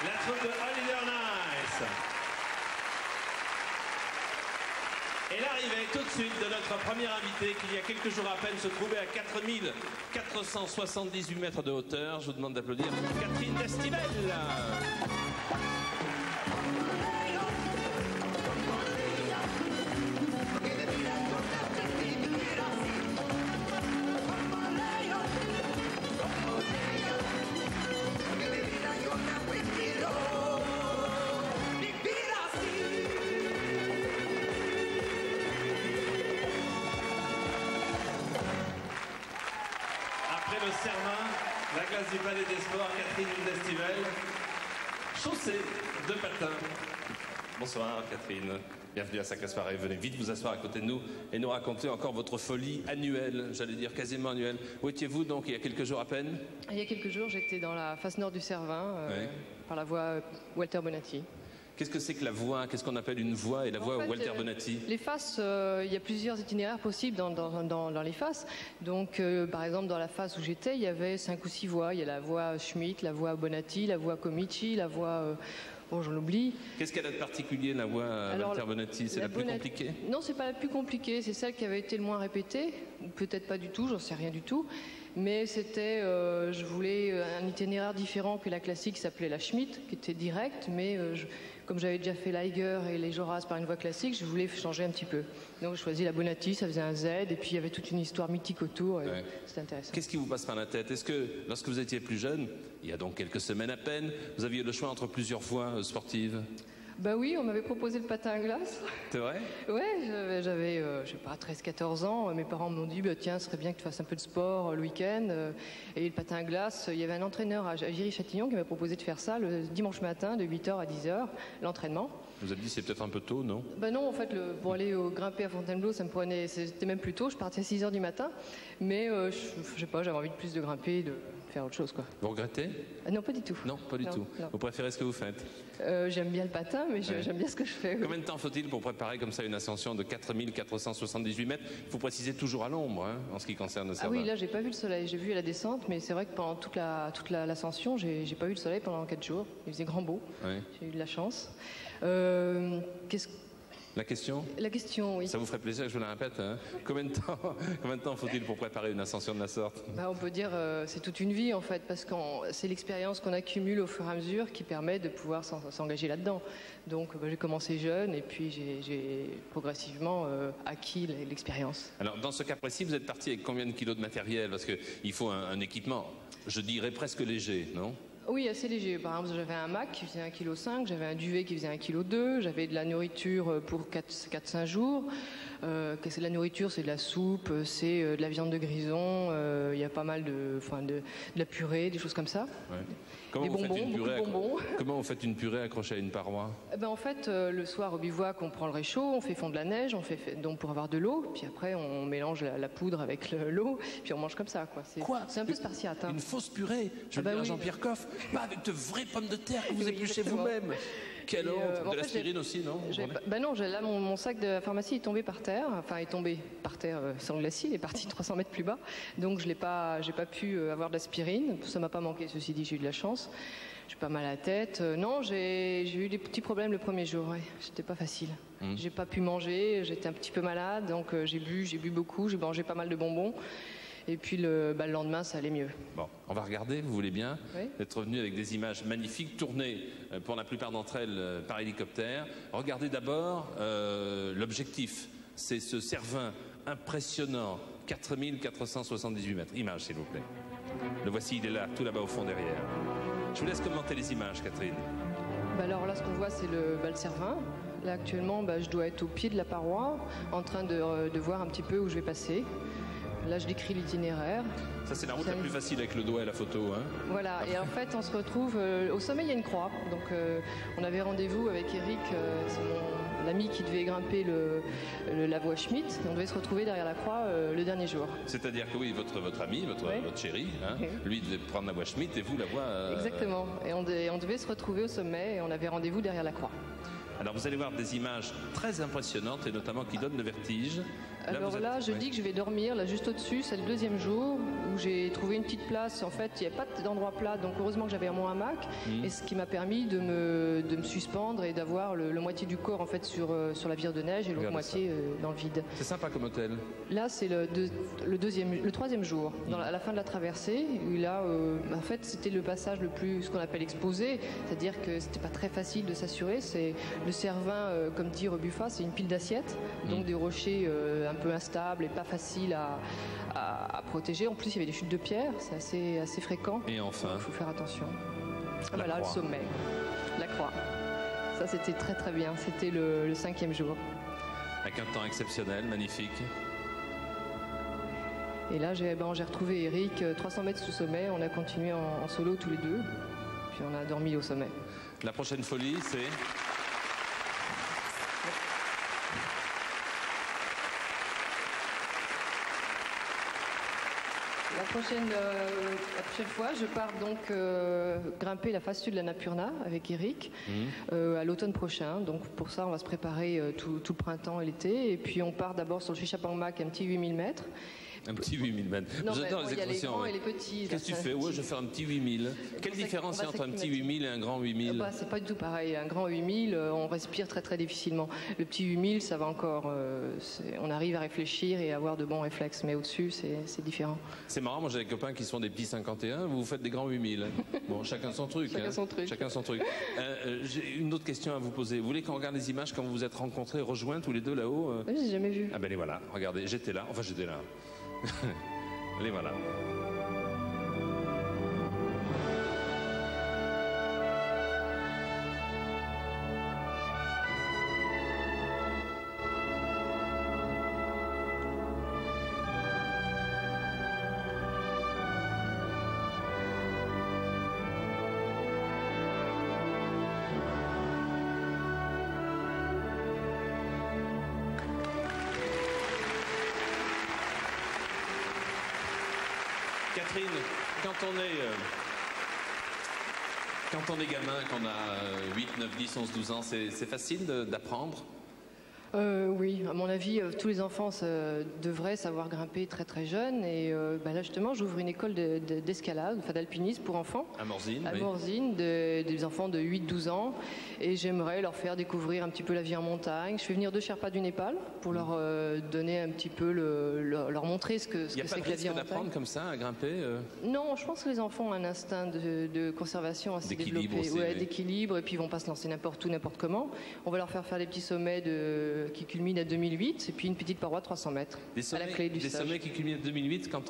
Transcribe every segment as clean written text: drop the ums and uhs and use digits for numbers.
La troupe de Oliver Nice. Et l'arrivée tout de suite de notre premier invité qui, il y a quelques jours à peine, se trouvait à 4478 mètres de hauteur. Je vous demande d'applaudir Catherine Destivelle. Après le serment, la classe du Palais des Sports, Catherine Destivelle, chaussée de patins. Bonsoir Catherine, bienvenue à Sacré Soirée. Venez vite vous asseoir à côté de nous et nous raconter encore votre folie annuelle, j'allais dire quasiment annuelle. Où étiez-vous donc il y a quelques jours à peine? Il y a quelques jours, j'étais dans la face nord du Cervin, par la voie Walter Bonatti. Qu'est-ce que c'est que la voie? Qu'est-ce qu'on appelle une voie et la voie Walter Bonatti? Les faces, il y a plusieurs itinéraires possibles dans les faces. Donc, par exemple, dans la face où j'étais, il y avait 5 ou 6 voies. Il y a la voie Schmitt, la voie Bonatti, la voie Comici, la voie... bon, j'en oublie. Qu'est-ce qu'elle a de particulier, la voie Walter Bonatti? C'est la plus compliquée? Non, c'est pas la plus compliquée. C'est celle qui avait été le moins répétée. Peut-être pas du tout, j'en sais rien du tout. Mais c'était, je voulais un itinéraire différent que la classique qui s'appelait la Schmitt, qui était directe, mais comme j'avais déjà fait l'Eiger et les Joras par une voie classique, je voulais changer un petit peu. Donc j'ai choisi la Bonatti, ça faisait un Z, et puis il y avait toute une histoire mythique autour, c'était intéressant. Qu'est-ce qui vous passe par la tête? Est-ce que, lorsque vous étiez plus jeune, il y a donc quelques semaines à peine, vous aviez le choix entre plusieurs voies sportives? Bah oui, on m'avait proposé le patin à glace. C'est vrai? Ouais, j'avais, je sais pas, 13-14 ans. Mes parents m'ont dit, bah, tiens, ce serait bien que tu fasses un peu de sport le week-end. Et le patin à glace, il y avait un entraîneur à Viry-Châtillon qui m'a proposé de faire ça le dimanche matin de 8h à 10h, l'entraînement. Vous avez dit, c'est peut-être un peu tôt, non? Bah non, en fait, pour aller grimper à Fontainebleau, ça me prenait, c'était même plus tôt, je partais à 6h du matin. Mais je sais pas, j'avais envie de plus de grimper, de faire autre chose, quoi. Vous regrettez? Non, pas du tout. Non, pas du tout. Non. Vous préférez ce que vous faites? J'aime bien le patin, mais j'aime bien ce que je fais. Combien de temps faut-il pour préparer comme ça une ascension de 4478 mètres? Il faut préciser toujours à l'ombre, hein, en ce qui concerne le Cervin. Ah oui, là, j'ai pas vu le soleil. J'ai vu la descente, mais c'est vrai que pendant toute l'ascension, j'ai pas vu le soleil pendant 4 jours. Il faisait grand beau. Ouais. J'ai eu de la chance. Vous La question? La question, oui. Ça vous ferait plaisir que je vous la répète, hein? Combien de temps faut-il pour préparer une ascension de la sorte? On peut dire c'est toute une vie en fait, parce que c'est l'expérience qu'on accumule au fur et à mesure qui permet de pouvoir s'engager là-dedans. Donc j'ai commencé jeune et puis j'ai progressivement acquis l'expérience. Alors dans ce cas précis, vous êtes parti avec combien de kilos de matériel? Parce qu'il faut un équipement, je dirais presque léger, non? Oui, assez léger. Par exemple, j'avais un Mac qui faisait 1,5 kg, j'avais un duvet qui faisait 1,2 kg, j'avais de la nourriture pour 4-5 jours. C'est de la nourriture, c'est de la soupe, c'est de la viande de grison, il y a pas mal de la purée, des choses comme ça. Ouais. Comment vous faites une purée accrochée à une paroi? En fait, le soir au bivouac, on prend le réchaud, on fait fondre de la neige, donc pour avoir de l'eau, puis après on mélange la poudre avec l'eau, puis on mange comme ça. C'est un peu spartiate. Hein. Une fausse purée? Je veux dire, Jean-Pierre Coff, pas avec de vraies pommes de terre que vous épluchez vous-même. Quelle honte! De l'aspirine aussi, non? Non, là, mon sac de la pharmacie est tombé par terre. Enfin, est tombé par terre sans glacis, il est parti 300 mètres plus bas. Donc, j'ai pas pu avoir de l'aspirine. Ça m'a pas manqué, ceci dit, j'ai eu de la chance. J'ai pas mal à la tête. Non, j'ai eu des petits problèmes le premier jour. Ouais. C'était pas facile. J'ai pas pu manger, j'étais un petit peu malade. Donc, j'ai bu beaucoup, j'ai mangé pas mal de bonbons. Et puis le lendemain, ça allait mieux. Bon, on va regarder, vous voulez bien? Oui. Être revenu avec des images magnifiques, tournées pour la plupart d'entre elles par hélicoptère. Regardez d'abord l'objectif. C'est ce Cervin impressionnant, 4478 mètres. Image, s'il vous plaît. Le voici, il est là, tout là-bas au fond derrière. Je vous laisse commenter les images, Catherine. Alors là, ce qu'on voit, c'est le Cervin. Là, actuellement, je dois être au pied de la paroi, en train de voir un petit peu où je vais passer. Là, je décris l'itinéraire. Ça, c'est la route la plus facile avec le doigt et la photo. Hein. Voilà, et en fait, on se retrouve... au sommet, il y a une croix. Donc, on avait rendez-vous avec Eric, c'est mon ami qui devait grimper la voie Schmitt. On devait se retrouver derrière la croix le dernier jour. C'est-à-dire que oui, votre ami, votre chéri, hein, lui devait prendre la voie Schmitt et vous la voie... Exactement. Et on devait se retrouver au sommet et on avait rendez-vous derrière la croix. Alors vous allez voir des images très impressionnantes et notamment qui donnent le vertige. Alors là, je dis que je vais dormir, là juste au-dessus, c'est le deuxième jour où j'ai trouvé une petite place. En fait, il n'y a pas d'endroit plat, donc heureusement que j'avais mon hamac, et ce qui m'a permis de me suspendre et d'avoir le moitié du corps en fait sur la vire de neige et l'autre moitié dans le vide. C'est sympa comme hôtel. Là, c'est le troisième jour, à la fin de la traversée. Où là, en fait, c'était le passage ce qu'on appelle exposé, c'est-à-dire que c'était pas très facile de s'assurer. C'est le Cervin, comme dit Rebuffa, c'est une pile d'assiettes, donc des rochers un peu instables et pas faciles à protéger. En plus, il y avait des chutes de pierre, c'est assez fréquent. Et enfin, il faut faire attention. Voilà le sommet, la croix. Ça, c'était très très bien. C'était le 5e jour. Avec un temps exceptionnel, magnifique. Et là, j'ai retrouvé Eric, 300 mètres sous sommet. On a continué en solo tous les deux. Puis on a dormi au sommet. La prochaine folie, c'est... La prochaine fois, je pars donc grimper la face sud de la Napurna avec Eric à l'automne prochain. Donc pour ça, on va se préparer tout le printemps et l'été. Et puis on part d'abord sur le Shishapangmak, un petit 8000 mètres. Un petit 8000 mètres. J'adore les expressions. Il y a les grands et les petits. Qu'est-ce que tu fais? Ouais, je vais faire un petit 8000. Quelle différence il y a entre un petit 8000 et un grand 8000? C'est pas du tout pareil. Un grand 8000, on respire très très difficilement. Le petit 8000, ça va encore. On arrive à réfléchir et à avoir de bons réflexes. Mais au-dessus, c'est différent. C'est marrant, moi j'ai des copains qui sont des petits 51, vous faites des grands 8000. Bon, chacun son truc. Chacun son truc. J'ai une autre question à vous poser. Vous voulez qu'on regarde les images quand vous vous êtes rencontrés, rejoints tous les deux là-haut? Oui, j'ai jamais vu. Ah ben les voilà, regardez, j'étais là. Enfin, j'étais là. Les voilà. Catherine, quand on est gamin, qu'on a 8, 9, 10, 11, 12 ans, c'est facile d'apprendre? Oui, à mon avis, tous les enfants devraient savoir grimper très très jeunes. Et là, justement, j'ouvre une école d'escalade, enfin d'alpinisme pour enfants. À Morzine. À oui. Morzine, des enfants de 8-12 ans. Et j'aimerais leur faire découvrir un petit peu la vie en montagne. Je fais venir 2 Sherpas du Népal pour leur donner un petit peu, leur montrer ce que c'est que la vie en montagne. Il n'y a pas de risque d'apprendre comme ça à grimper Non, je pense que les enfants ont un instinct de conservation assez développé. Aussi, ouais, d'équilibre, et puis ils vont pas se lancer n'importe où, n'importe comment. On va leur faire des petits sommets qui culminent à 2008, et puis une petite paroi de 300 mètres à la clé du stage. Des sommets qui culminent à 2008, quand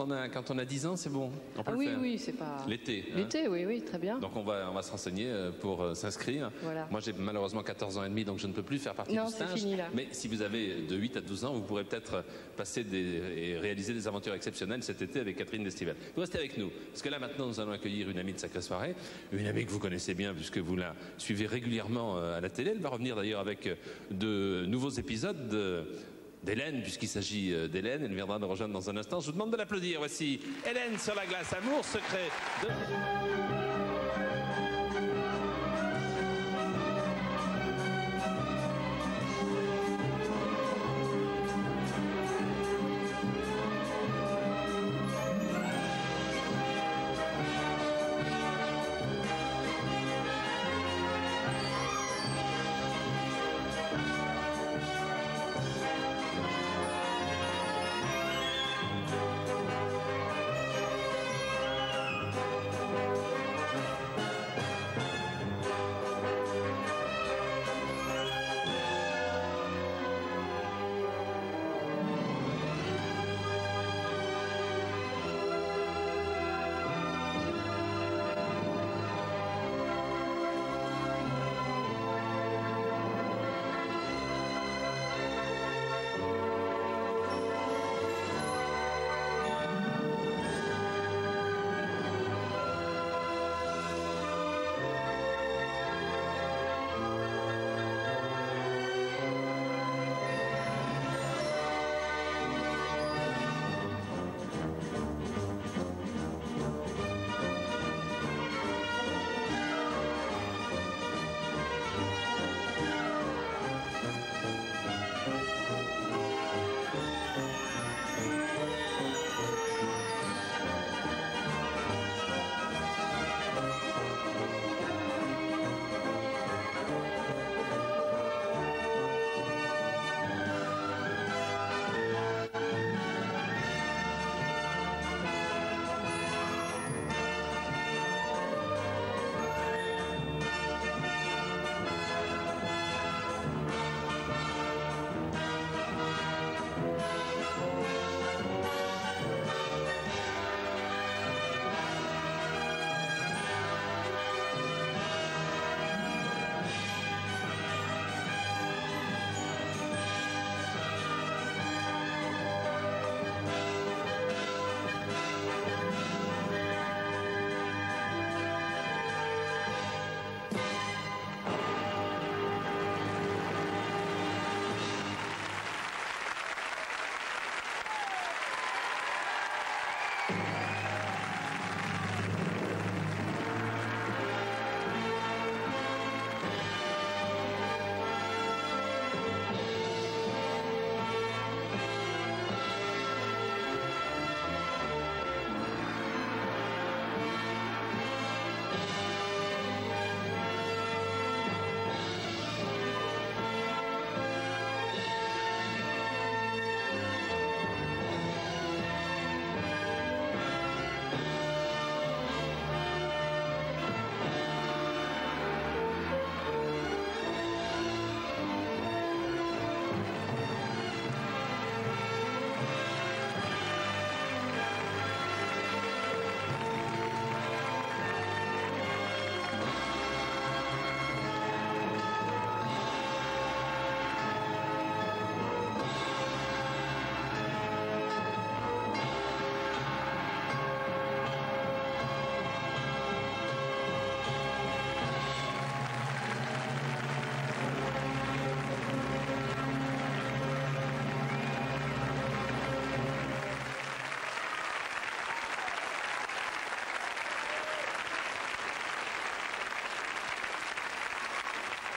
on a 10 ans, c'est bon. On peut le faire. Oui, c'est pas... L'été. L'été, oui, très bien. Donc on va se renseigner pour s'inscrire. Voilà. Moi j'ai malheureusement 14 ans et demi, donc je ne peux plus faire partie du stage. Fini, là. Mais si vous avez de 8 à 12 ans, vous pourrez peut-être passer et réaliser des aventures exceptionnelles cet été avec Catherine Destivelle. Vous restez avec nous, parce que là maintenant nous allons accueillir une amie de Sacrée Soirée, une amie que vous connaissez bien puisque vous la suivez régulièrement à la télé. Elle va revenir d'ailleurs avec de nouveaux épisodes d'Hélène, puisqu'il s'agit d'Hélène. Elle viendra nous rejoindre dans un instant. Je vous demande de l'applaudir. Voici Hélène sur la glace, amour secret de...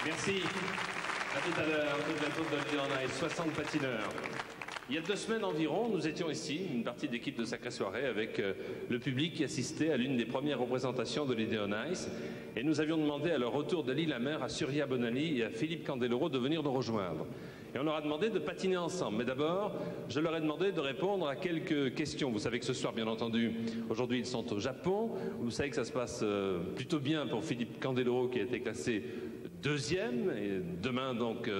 Merci. À tout à l'heure, tout plateau de Lido on Ice, 60 patineurs. Il y a 2 semaines environ, nous étions ici, une partie d'équipe de Sacrée Soirée, avec le public qui assistait à l'une des premières représentations de Lido on Ice. Et nous avions demandé à leur retour de l'île-à-mer à Surya Bonali et à Philippe Candeloro de venir nous rejoindre. Et on leur a demandé de patiner ensemble. Mais d'abord, je leur ai demandé de répondre à quelques questions. Vous savez que ce soir, bien entendu, aujourd'hui, ils sont au Japon. Vous savez que ça se passe plutôt bien pour Philippe Candeloro, qui a été classé 2e. Et demain, donc,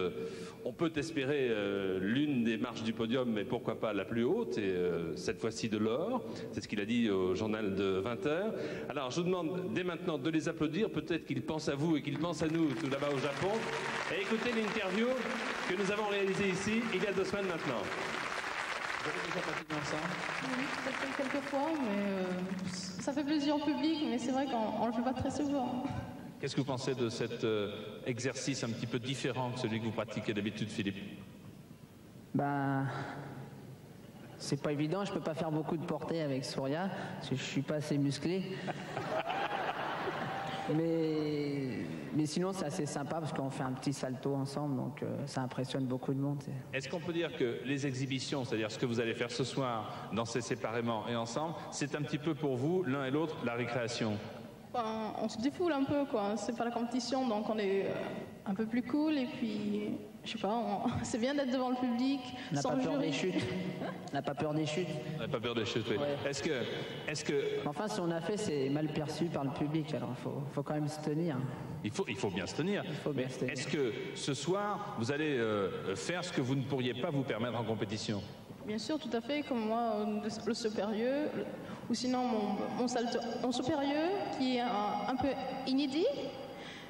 on peut espérer l'une des marches du podium, mais pourquoi pas la plus haute, et cette fois-ci de l'or. C'est ce qu'il a dit au journal de 20h. Alors, je vous demande dès maintenant de les applaudir. Peut-être qu'ils pensent à vous et qu'ils pensent à nous, tout là-bas au Japon. Et écoutez l'interview que nous avons réalisée ici, il y a 2 semaines maintenant. Vous avez déjà patiné ensemble? Oui, ça fait quelques fois, mais ça fait plaisir au public, mais c'est vrai qu'on ne le fait pas très souvent. Qu'est-ce que vous pensez de cet exercice un petit peu différent que celui que vous pratiquez d'habitude, Philippe? Ben, c'est pas évident, je peux pas faire beaucoup de portées avec Surya, parce que je suis pas assez musclé. Mais sinon, c'est assez sympa parce qu'on fait un petit salto ensemble, donc ça impressionne beaucoup de monde. Est-ce qu'on peut dire que les exhibitions, c'est-à-dire ce que vous allez faire ce soir, danser séparément et ensemble, c'est un petit peu pour vous, l'un et l'autre, la récréation? Enfin, on se défoule un peu, quoi. C'est pas la compétition, donc on est un peu plus cool, et puis, je sais pas, c'est bien d'être devant le public, On n'a sans pas peur jury. des chutes. On n'a pas peur des chutes. On n'a pas peur des chutes, oui. Ouais. Est-ce que Enfin, si on a fait, c'est mal perçu par le public, alors faut quand même se tenir. il faut bien se tenir. faut bien se tenir. Est-ce que ce soir, vous allez faire ce que vous ne pourriez pas vous permettre en compétition? Bien sûr, tout à fait, comme moi, le supérieur, ou sinon mon supérieur, qui est un peu inédit.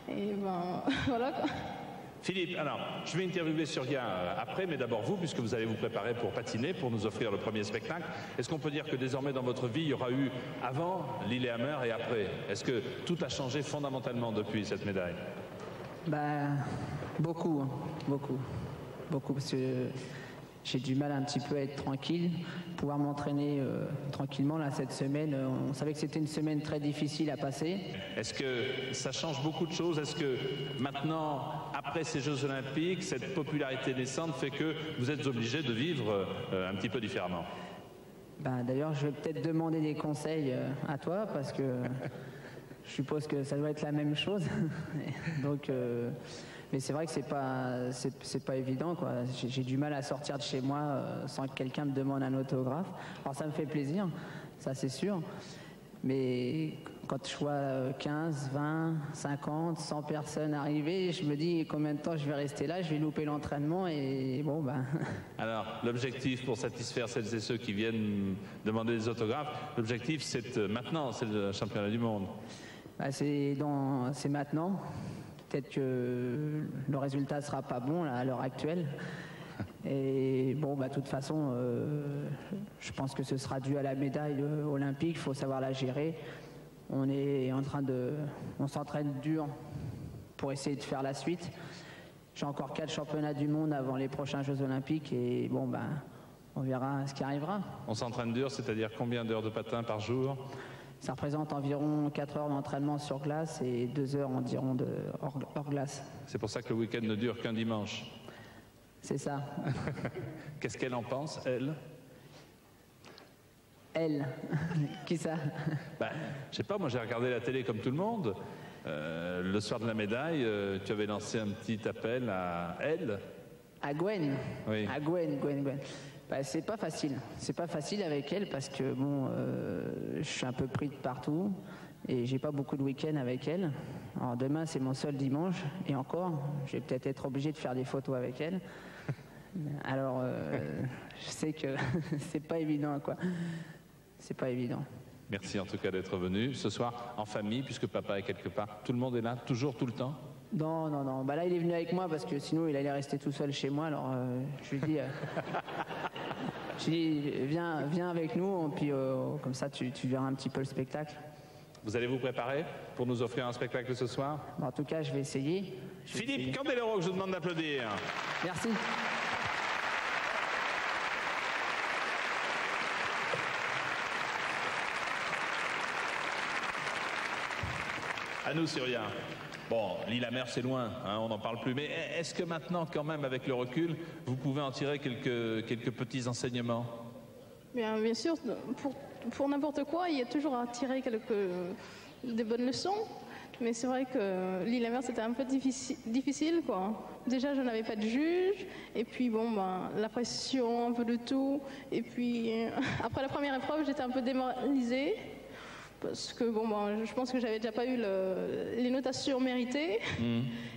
Et ben, voilà, quoi. Philippe, alors, je vais interviewer Surya après, mais d'abord vous, puisque vous allez vous préparer pour patiner, pour nous offrir le premier spectacle. Est-ce qu'on peut dire que désormais dans votre vie, il y aura eu avant l'Illehammer et après? Est-ce que tout a changé fondamentalement depuis cette médaille? Ben, beaucoup, parce que j'ai du mal un petit peu à être tranquille, pouvoir m'entraîner tranquillement là cette semaine. On savait que c'était une semaine très difficile à passer. Est-ce que ça change beaucoup de choses? Est-ce que maintenant, après ces Jeux Olympiques, cette popularité naissante fait que vous êtes obligé de vivre un petit peu différemment? Ben, d'ailleurs, je vais peut-être demander des conseils à toi parce que je suppose que ça doit être la même chose. Donc, mais c'est vrai que c'est pas évident, quoi. J'ai du mal à sortir de chez moi sans que quelqu'un me demande un autographe. Alors ça me fait plaisir, ça c'est sûr. Mais quand je vois 15, 20, 50, 100 personnes arriver, je me dis combien de temps je vais rester là, je vais louper l'entraînement et bon ben. Alors, l'objectif pour satisfaire celles et ceux qui viennent demander des autographes, l'objectif c'est maintenant, c'est le championnat du monde. Ben, c'est maintenant. Peut-être que le résultat ne sera pas bon là, à l'heure actuelle. Et bon, bah, de toute façon, je pense que ce sera dû à la médaille olympique. Il faut savoir la gérer. On s'entraîne dur pour essayer de faire la suite. J'ai encore 4 championnats du monde avant les prochains Jeux olympiques. Et bon, bah, on verra ce qui arrivera. On s'entraîne dur, c'est-à-dire combien d'heures de patin par jour? Ça représente environ 4 heures d'entraînement sur glace et 2 heures environ hors glace. C'est pour ça que le week-end ne dure qu'un dimanche. C'est ça. Qu'est-ce qu'elle en pense, elle? Elle. Qui ça? Je sais pas, moi j'ai regardé la télé comme tout le monde. Le soir de la médaille, tu avais lancé un petit appel à elle. À Gwen. Oui. À Gwen. Bah, c'est pas facile. C'est pas facile avec elle parce que bon, je suis un peu pris de partout et j'ai pas beaucoup de week-ends avec elle. Alors demain c'est mon seul dimanche et encore, je vais peut-être être obligé de faire des photos avec elle. Alors je sais que c'est pas évident, quoi. C'est pas évident. Merci en tout cas d'être venu ce soir en famille, puisque papa est quelque part. Tout le monde est là, toujours, tout le temps? Non. Bah là, il est venu avec moi parce que sinon, il allait rester tout seul chez moi. Alors, je lui dis, viens avec nous, puis comme ça, tu verras un petit peu le spectacle. Vous allez vous préparer pour nous offrir un spectacle ce soir? Bon, en tout cas, je vais essayer. Philippe Candeloro, que je vous demande d'applaudir. Merci. À nous, Surya. Bon, Lillehammer, c'est loin, hein, on n'en parle plus. Mais est-ce que maintenant, quand même, avec le recul, vous pouvez en tirer quelques petits enseignements? Bien sûr, pour n'importe quoi, il y a toujours à tirer des bonnes leçons. Mais c'est vrai que Lillehammer, c'était un peu difficile, quoi. Déjà, je n'avais pas de juge, et puis la pression, un peu de tout. Et puis, après la première épreuve, j'étais un peu démoralisée, parce que je pense que j'avais déjà pas eu les notations méritées.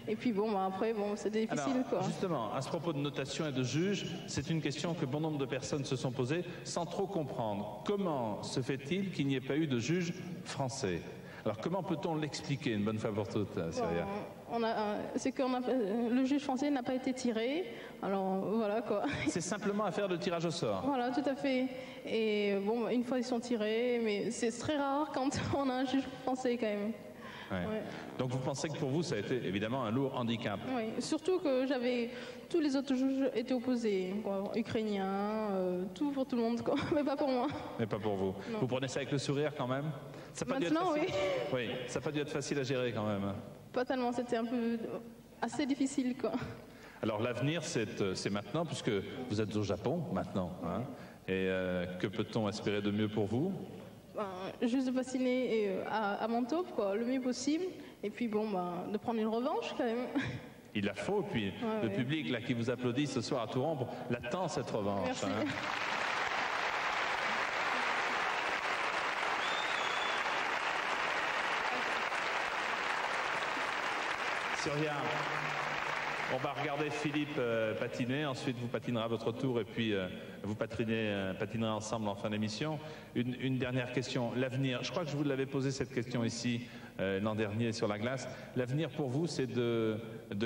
Et puis après, c'était difficile. Alors, quoi. Justement, à ce propos de notation et de juge, c'est une question que bon nombre de personnes se sont posées sans trop comprendre. Comment se fait-il qu'il n'y ait pas eu de juge français? Alors comment peut-on l'expliquer une bonne fois pour toutes, Syria? C'est que le juge français n'a pas été tiré, alors voilà quoi. C'est simplement affaire de tirage au sort. Voilà, tout à fait. Et une fois ils sont tirés, mais c'est très rare quand on a un juge français quand même. Ouais. Ouais. Donc vous pensez que pour vous ça a été évidemment un lourd handicap? Oui, surtout que tous les autres juges étaient opposés, quoi. Ukrainiens, tout pour tout le monde, quoi. Mais pas pour moi. Mais pas pour vous. Non. Vous prenez ça avec le sourire quand même? Ça a pas dû être facile. Oui, ça n'a pas dû être facile à gérer quand même. Pas tellement, c'était un peu assez difficile, quoi. Alors l'avenir c'est maintenant, puisque vous êtes au Japon maintenant. Hein, et que peut-on espérer de mieux pour vous? Juste de patiner à Montaube, quoi, le mieux possible. Et puis de prendre une revanche quand même. Il la faut, puis le public là qui vous applaudit ce soir à Touran l'attend cette revanche. Merci. Hein. Syria, on va regarder Philippe patiner, ensuite vous patinerez à votre tour et puis vous patinerez ensemble en fin d'émission. Une dernière question, l'avenir. Je crois que je vous l'avais posé cette question ici l'an dernier sur la glace. L'avenir pour vous, c'est de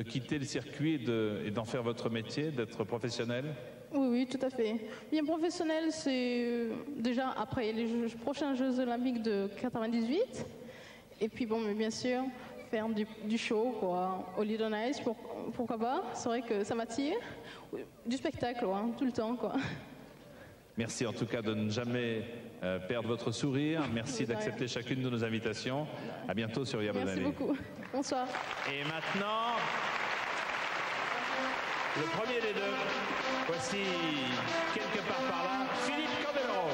quitter le circuit et d'en faire votre métier, d'être professionnel? Oui, tout à fait. Bien professionnel, c'est déjà après les prochains Jeux Olympiques de 98. Et puis mais bien sûr, faire du show, quoi, au Lido Nice, pourquoi pas. C'est vrai que ça m'attire. Du spectacle, tout le temps, quoi. Merci en tout cas de ne jamais perdre votre sourire. Merci d'accepter chacune de nos invitations. À bientôt sur Yabonani. Merci beaucoup. Bonsoir. Et maintenant, le premier des deux. Voici, quelque part par là, Philippe Candelo.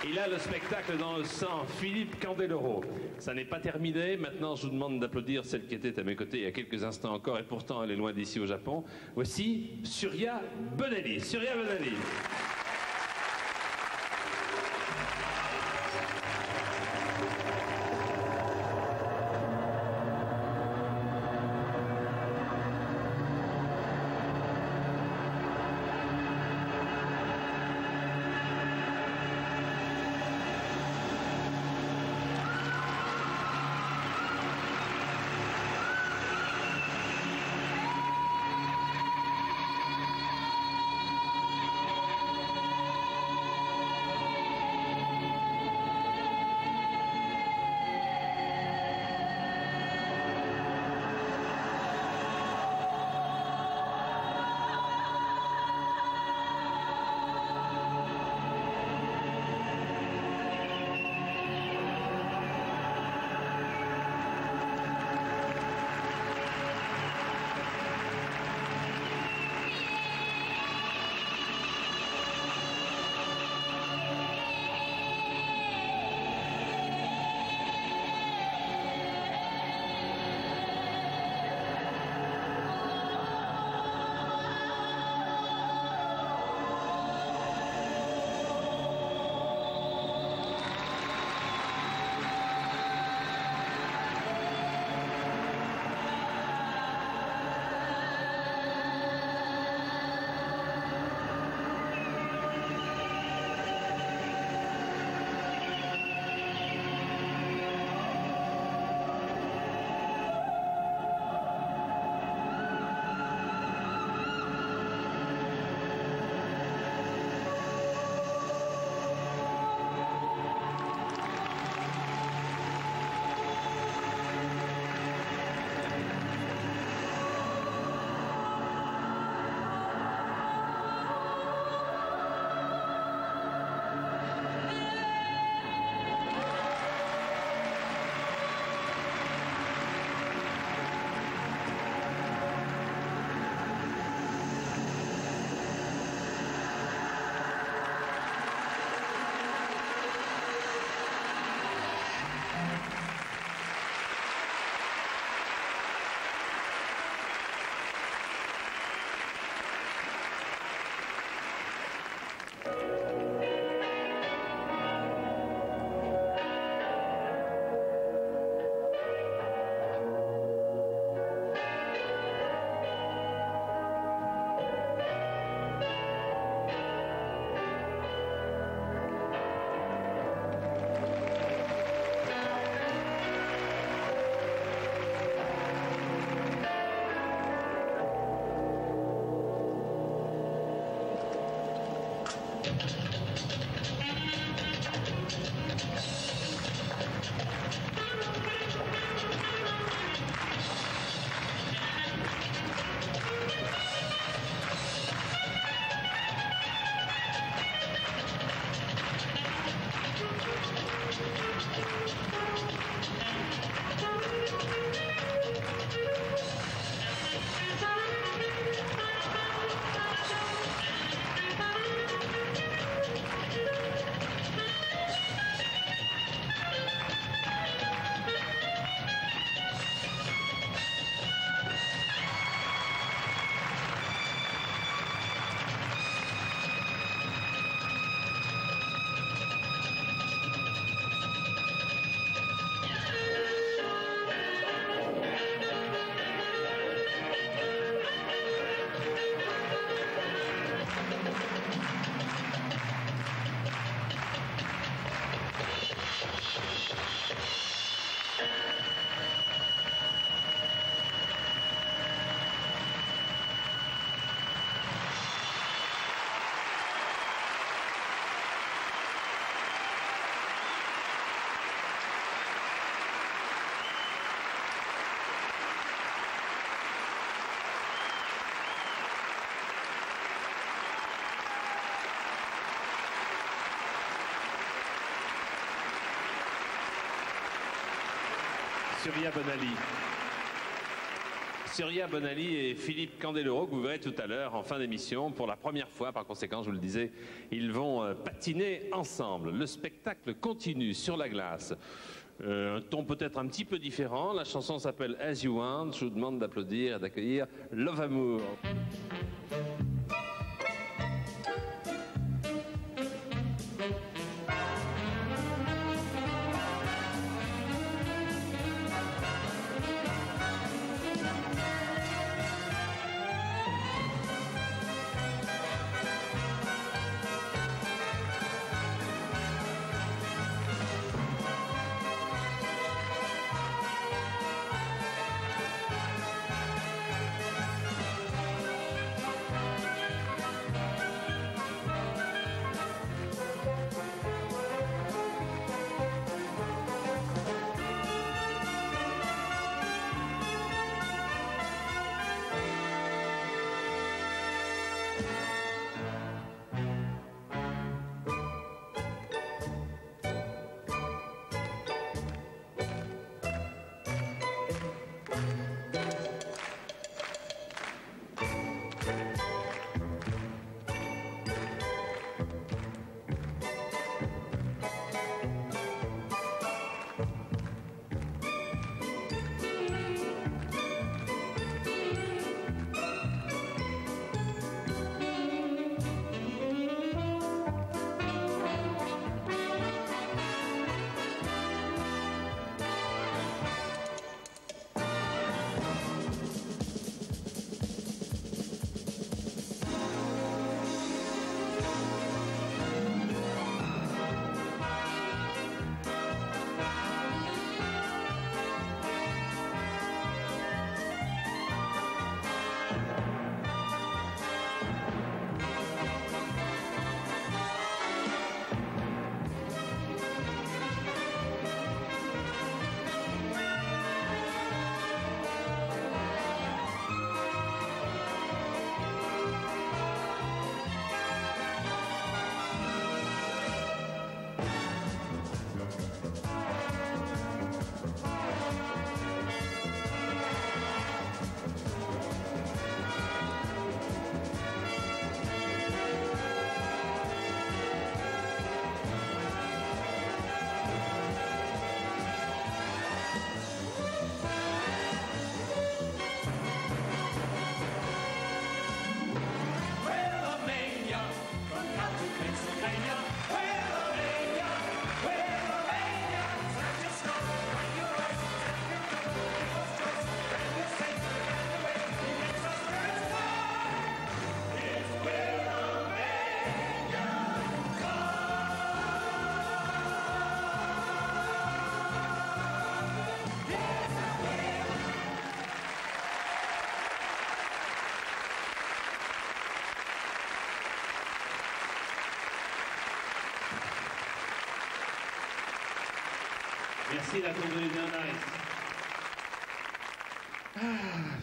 Il a le spectacle dans le sang, Philippe Candeloro. Ça n'est pas terminé. Maintenant, je vous demande d'applaudir celle qui était à mes côtés il y a quelques instants encore, et pourtant elle est loin d'ici au Japon. Voici Surya Bonali. Surya Bonali. Surya Bonali. Surya Bonali et Philippe Candeloro, que vous verrez tout à l'heure en fin d'émission. Pour la première fois, par conséquent, je vous le disais, ils vont patiner ensemble. Le spectacle continue sur la glace. Un ton peut-être un petit peu différent. La chanson s'appelle As You Want. Je vous demande d'applaudir et d'accueillir Love Amour. Merci d'atteindre bien nice.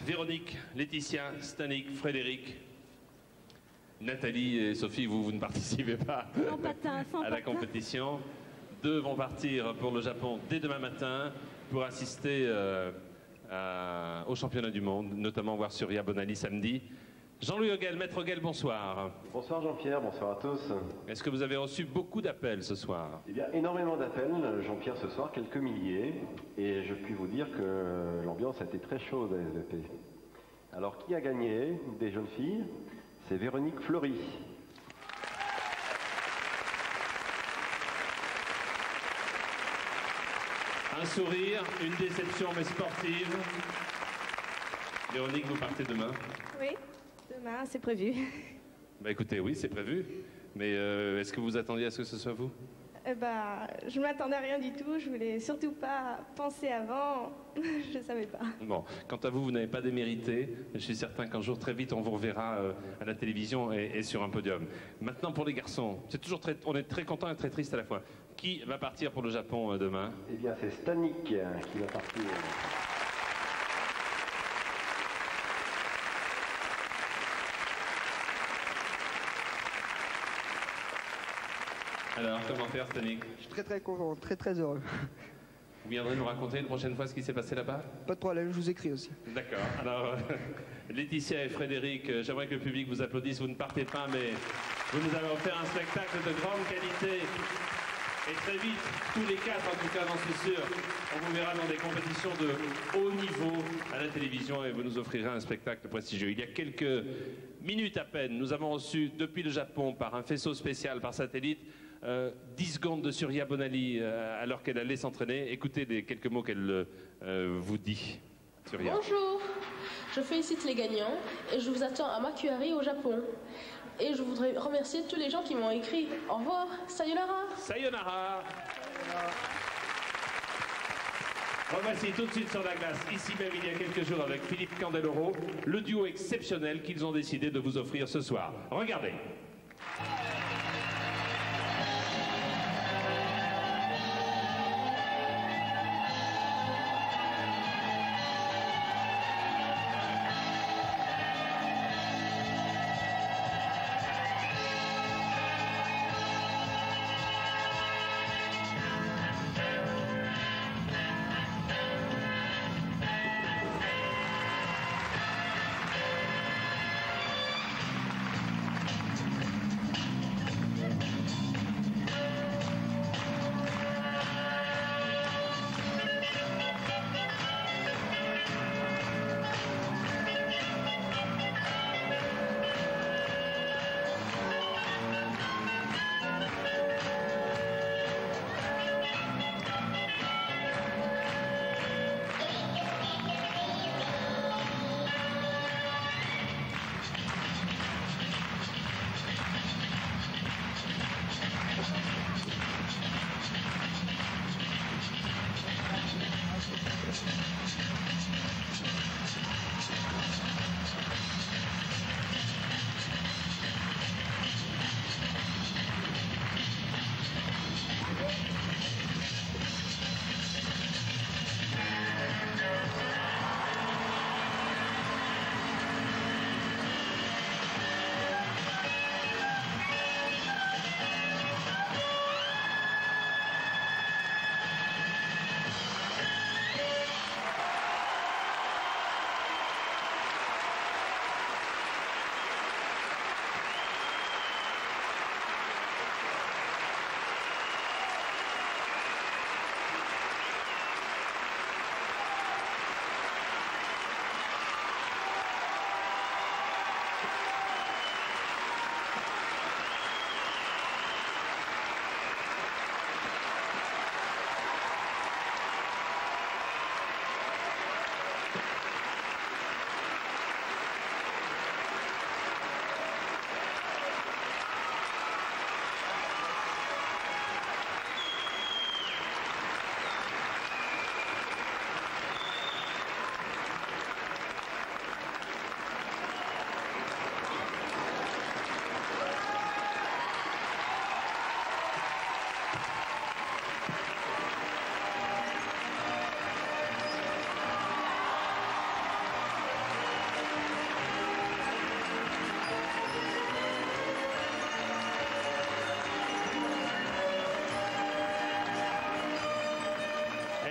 Véronique, Laetitia, Stanik, Frédéric, Nathalie et Sophie, vous ne participez pas à la compétition. Deux vont partir pour le Japon dès demain matin pour assister au championnat du monde, notamment voir Surya Bonali samedi. Jean-Louis Hoguel, Maître Hoguel, bonsoir. Bonsoir Jean-Pierre, bonsoir à tous. Est-ce que vous avez reçu beaucoup d'appels ce soir? Eh bien, énormément d'appels, Jean-Pierre, ce soir, quelques milliers. Et je puis vous dire que l'ambiance a été très chaude à SVP. Alors, qui a gagné des jeunes filles? C'est Véronique Fleury. Un sourire, une déception mais sportive. Véronique, vous partez demain? Oui, demain, c'est prévu. Bah écoutez, oui, c'est prévu. Mais est-ce que vous attendiez à ce que ce soit vous? Je ne m'attendais à rien du tout. Je voulais surtout pas penser avant. Je ne savais pas. Bon, quant à vous, vous n'avez pas démérité. Je suis certain qu'un jour, très vite, on vous reverra à la télévision et sur un podium. Maintenant, pour les garçons, on est très content et très triste à la fois. Qui va partir pour le Japon demain? Eh bien, c'est Stanik qui va partir. Alors, comment faire, Stanik? Je suis très content, très heureux. Vous viendrez nous raconter une prochaine fois ce qui s'est passé là-bas? Pas de problème, je vous écris aussi. D'accord. Alors, Laetitia et Frédéric, j'aimerais que le public vous applaudisse. Vous ne partez pas, mais vous nous avez offert un spectacle de grande qualité. Et très vite, tous les quatre, en tout cas, j'en suis sûr, on vous verra dans des compétitions de haut niveau à la télévision et vous nous offrirez un spectacle prestigieux. Il y a quelques minutes à peine, nous avons reçu depuis le Japon, par un faisceau spécial, par satellite, 10 secondes de Surya Bonali alors qu'elle allait s'entraîner. Écoutez quelques mots qu'elle vous dit. Surya. Bonjour, je félicite les gagnants et je vous attends à Makuhari au Japon. Et je voudrais remercier tous les gens qui m'ont écrit. Au revoir, sayonara. Sayonara. Revoici tout de suite sur la glace, ici même il y a quelques jours avec Philippe Candeloro, le duo exceptionnel qu'ils ont décidé de vous offrir ce soir. Regardez.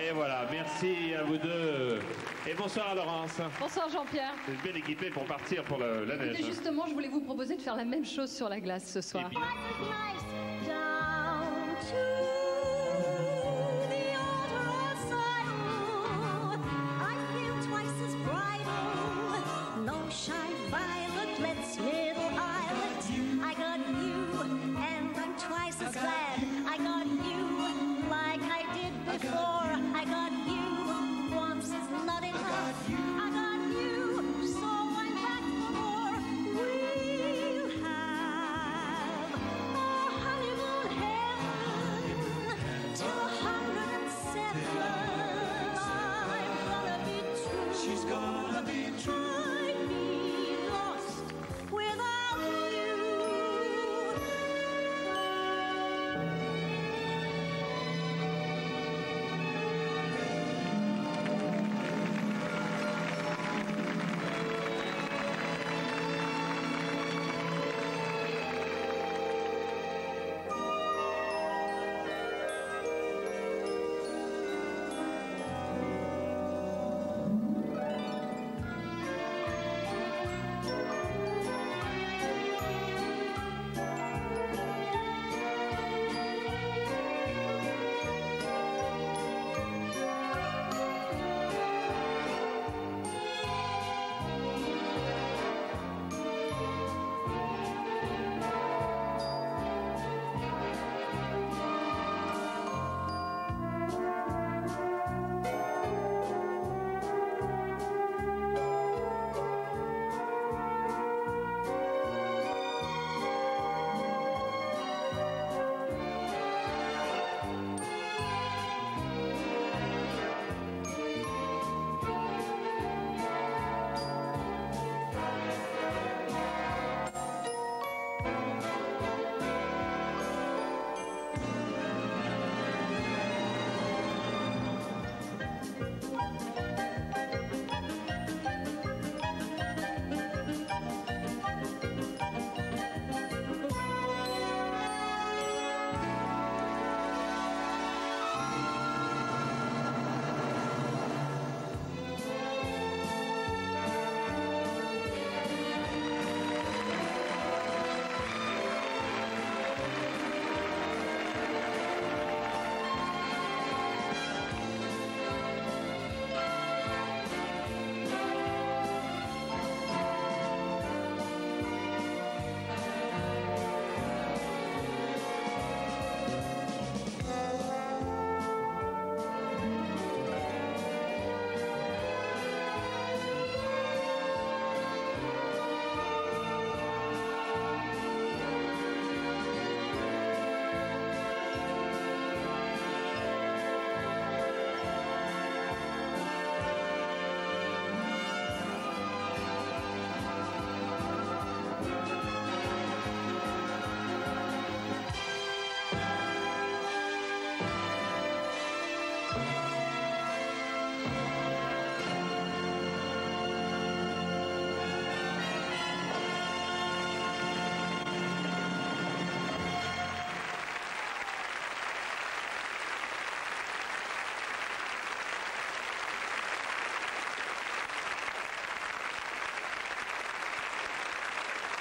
Et voilà, merci à vous deux. Et bonsoir Laurence. Bonsoir Jean-Pierre. Vous êtes bien équipé pour partir pour la neige. Et justement, je voulais vous proposer de faire la même chose sur la glace ce soir.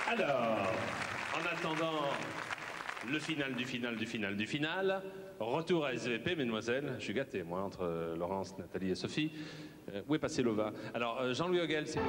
Alors, en attendant le final du final, retour à SVP, mesdemoiselles. Je suis gâté, moi, entre Laurence, Nathalie et Sophie. Où est passé Lova? Alors, Jean-Louis Hoguel, c'est...